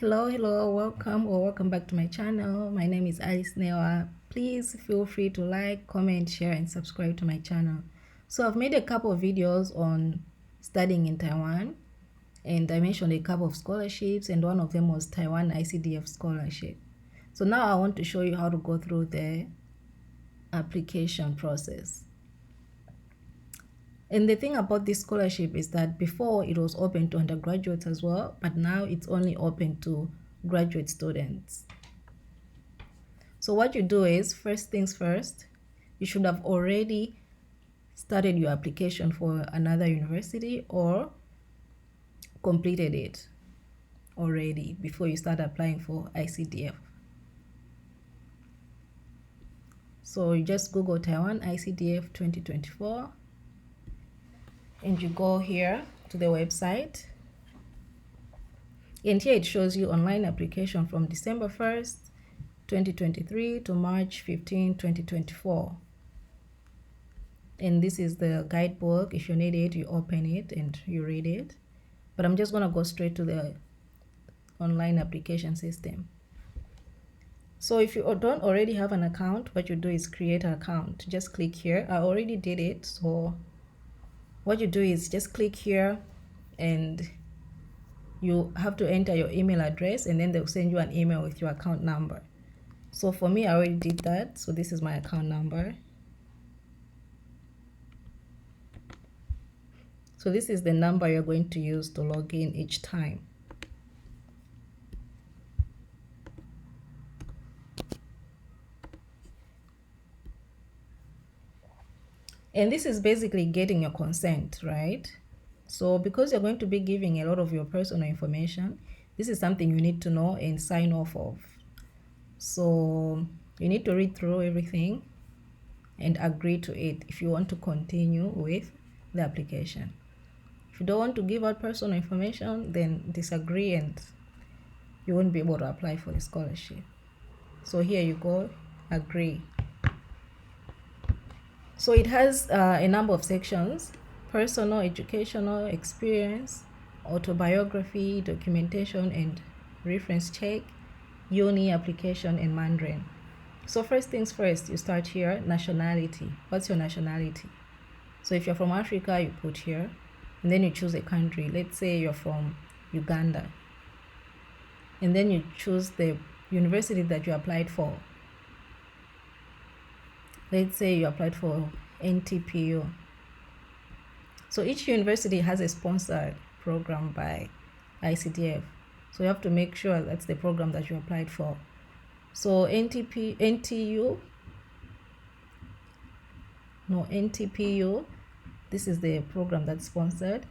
Hello, welcome back to my channel. My name is Alice Newa. Please feel free to like, comment, share, and subscribe to my channel. So I've made a couple of videos on studying in Taiwan, and I mentioned a couple of scholarships, and one of them was Taiwan ICDF scholarship. So now I want to show you how to go through the application process. And the thing about this scholarship is that before it was open to undergraduates as well, but now it's only open to graduate students. So what you do is, first things first, you should have already started your application for another university or completed it already before you start applying for ICDF. So you just Google Taiwan ICDF 2024 and you go here to the website, and here it shows you online application from December 1st 2023 to March 15 2024. And this is the guidebook. If you need it, you open it and you read it, but I'm just going to go straight to the online application system. So if you don't already have an account, what you do is create an account. Just click here. I already did it, so what you do is just click here and you have to enter your email address, and then they'll send you an email with your account number. So for me, I already did that, so this is my account number. So this is the number you're going to use to log in each time. And this is basically getting your consent, right? So because you're going to be giving a lot of your personal information, this is something you need to know and sign off of. So you need to read through everything and agree to it if you want to continue with the application. If you don't want to give out personal information, then disagree and you won't be able to apply for the scholarship. So here you go, agree. So it has a number of sections: personal, educational, experience, autobiography, documentation and reference check, uni application, and Mandarin. So first things first, you start here, nationality. What's your nationality? So if you're from Africa, you put here, and then you choose a country. Let's say you're from Uganda. And then you choose the university that you applied for. Let's say you applied for NTPU. So each university has a sponsored program by ICDF. So you have to make sure that's the program that you applied for. So NTPU, this is the program that's sponsored,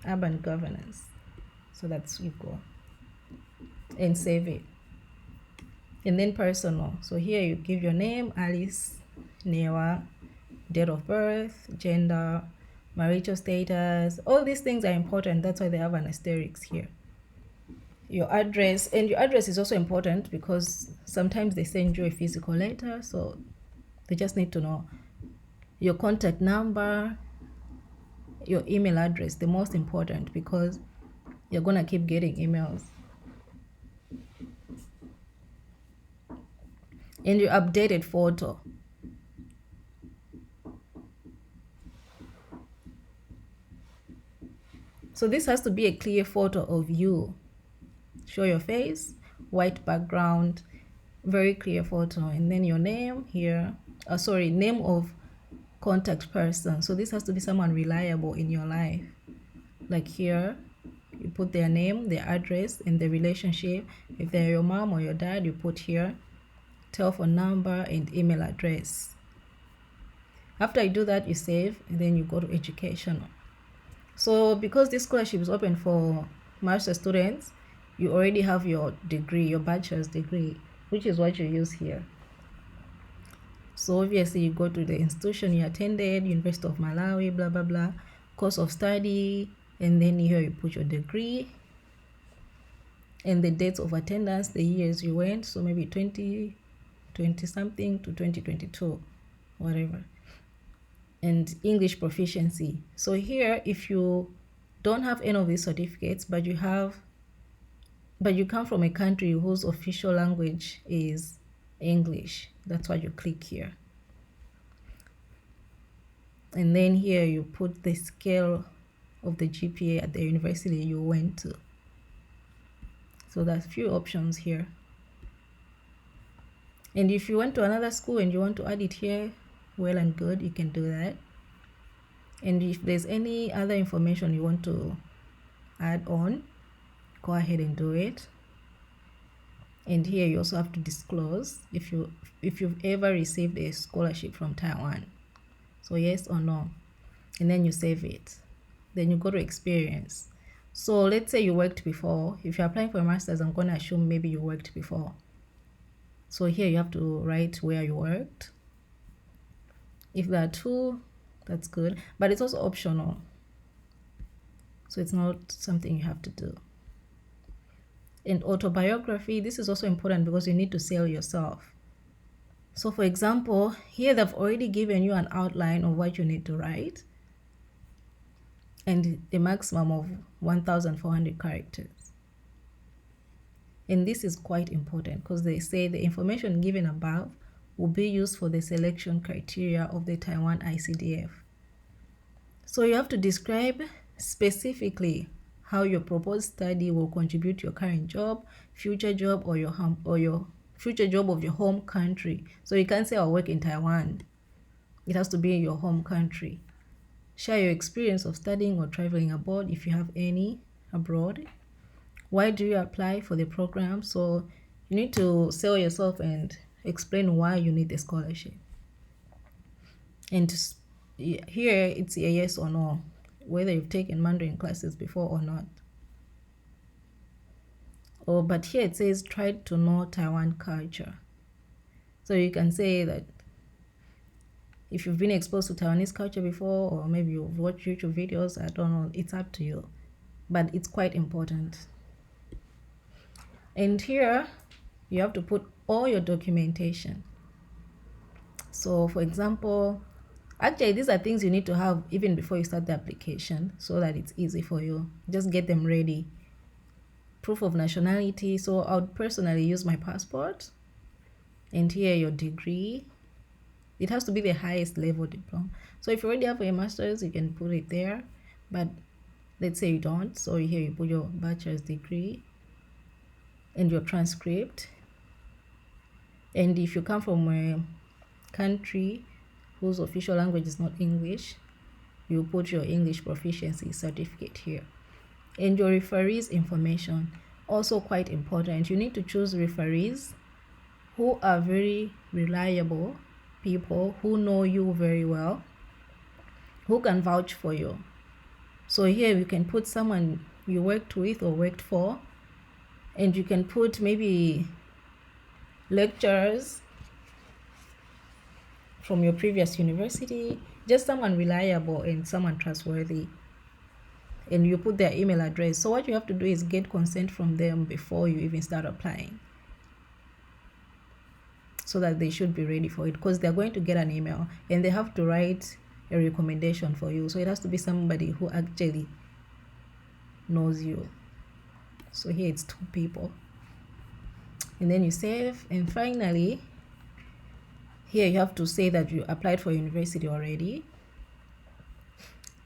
urban governance. So that's, you go and save it. And then personal. So here you give your name, Alice Newa, date of birth, gender, marital status. All these things are important. That's why they have an asterisk here. Your address, and your address is also important because sometimes they send you a physical letter, so they just need to know your contact number, your email address, the most important, because you're gonna keep getting emails. And your updated photo. So this has to be a clear photo of you. Show your face, white background, very clear photo, and then your name here. Name of contact person. So this has to be someone reliable in your life. Like here, you put their name, their address, and the relationship. If they're your mom or your dad, you put here telephone number and email address. After you do that, you save, and then you go to educational. So because this scholarship is open for master students, you already have your degree, your bachelor's degree, which is what you use here. So obviously you go to the institution you attended, University of Malawi, blah, blah, blah, course of study, and then here you put your degree and the dates of attendance, the years you went, so maybe 2020 something to 2022, whatever. And English proficiency. So here, if you don't have any of these certificates, but you have but you come from a country whose official language is English, that's why you click here. And then here you put the scale of the GPA at the university you went to. So there's a few options here. And if you went to another school and you want to add it here, well and good, you can do that. And if there's any other information you want to add on, go ahead and do it. And here you also have to disclose if you've ever received a scholarship from Taiwan. So yes or no. And then you save it. Then you go to experience. So let's say you worked before. If you're applying for a master's, I'm going to assume maybe you worked before. So here you have to write where you worked. If there are two, that's good. But it's also optional. So it's not something you have to do. And autobiography, this is also important because you need to sell yourself. So for example, here they've already given you an outline of what you need to write and a maximum of 1,400 characters. And this is quite important because they say the information given above will be used for the selection criteria of the Taiwan ICDF. So you have to describe specifically how your proposed study will contribute to your current job, future job, or your future job of your home country. So you can't say I'll work in Taiwan. It has to be in your home country. Share your experience of studying or traveling abroad if you have any abroad. Why do you apply for the program? So you need to sell yourself and explain why you need the scholarship. And here it's a yes or no, whether you've taken Mandarin classes before or not. But here it says try to know Taiwan culture. So you can say that if you've been exposed to Taiwanese culture before, or maybe you've watched YouTube videos, I don't know, it's up to you. But it's quite important. And here you have to put all your documentation. So for example, actually these are things you need to have even before you start the application so that it's easy for you. Just get them ready. Proof of nationality. So I would personally use my passport. And here your degree. It has to be the highest level diploma. So if you already have a master's, you can put it there. But let's say you don't. So here you put your bachelor's degree and your transcript. And if you come from a country whose official language is not English, you put your English proficiency certificate here. And your referees information, also quite important. You need to choose referees who are very reliable people, who know you very well, who can vouch for you. So here you can put someone you worked with or worked for, and you can put maybe lecturers from your previous university, just someone reliable and someone trustworthy. And you put their email address. So what you have to do is get consent from them before you even start applying, so that they should be ready for it, because they're going to get an email and they have to write a recommendation for you. So it has to be somebody who actually knows you. So here it's 2 people. And then you save. And finally, here you have to say that you applied for university already.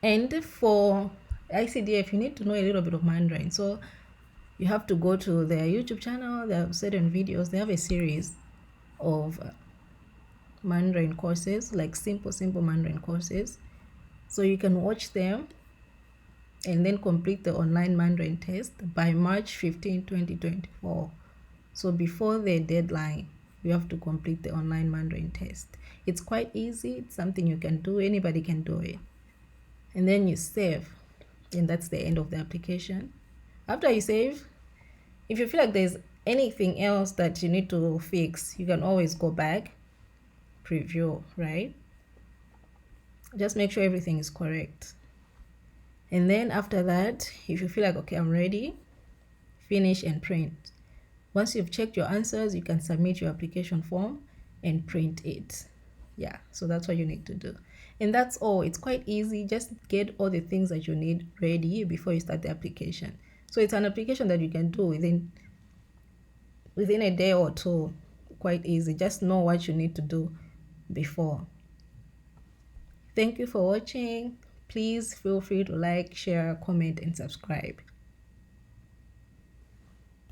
And for ICDF, you need to know a little bit of Mandarin. So you have to go to their YouTube channel. They have certain videos. They have a series of Mandarin courses, like simple Mandarin courses. So you can watch them and then complete the online Mandarin test by March 15, 2024. So before the deadline, you have to complete the online Mandarin test. It's quite easy. It's something you can do. Anybody can do it. And then you save. And that's the end of the application. After you save, if you feel like there's anything else that you need to fix, you can always go back, preview, right? Just make sure everything is correct. And then after that, if you feel like, okay, I'm ready, finish and print. Once you've checked your answers, you can submit your application form and print it. Yeah, so that's what you need to do. And that's all. It's quite easy. Just get all the things that you need ready before you start the application. So it's an application that you can do within a day or two. Quite easy. Just know what you need to do before. Thank you for watching. Please feel free to like, share, comment, and subscribe.